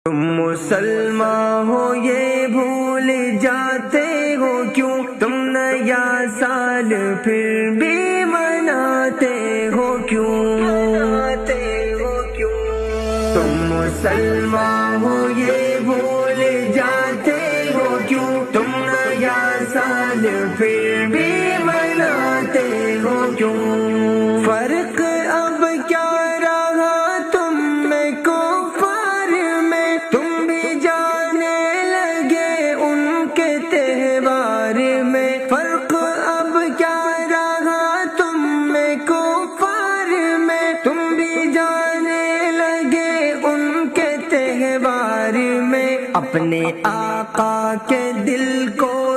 तुम मुसलमान हो ये भूल जाते हो क्यों, तुम नया साल फिर भी मनाते हो क्यों, तुम मुसलमान हो ये भूल जाते हो क्यों, तुम नया साल फिर भी मनाते हो क्यों। फर्क अब क्या रहा तुम में कुफार में, तुम भी जाने लगे उनके त्योहार में। फर्क अब क्या रहा तुम में कुफार में, तुम भी जाने लगे उनके त्योहार में। अपने आका के दिल को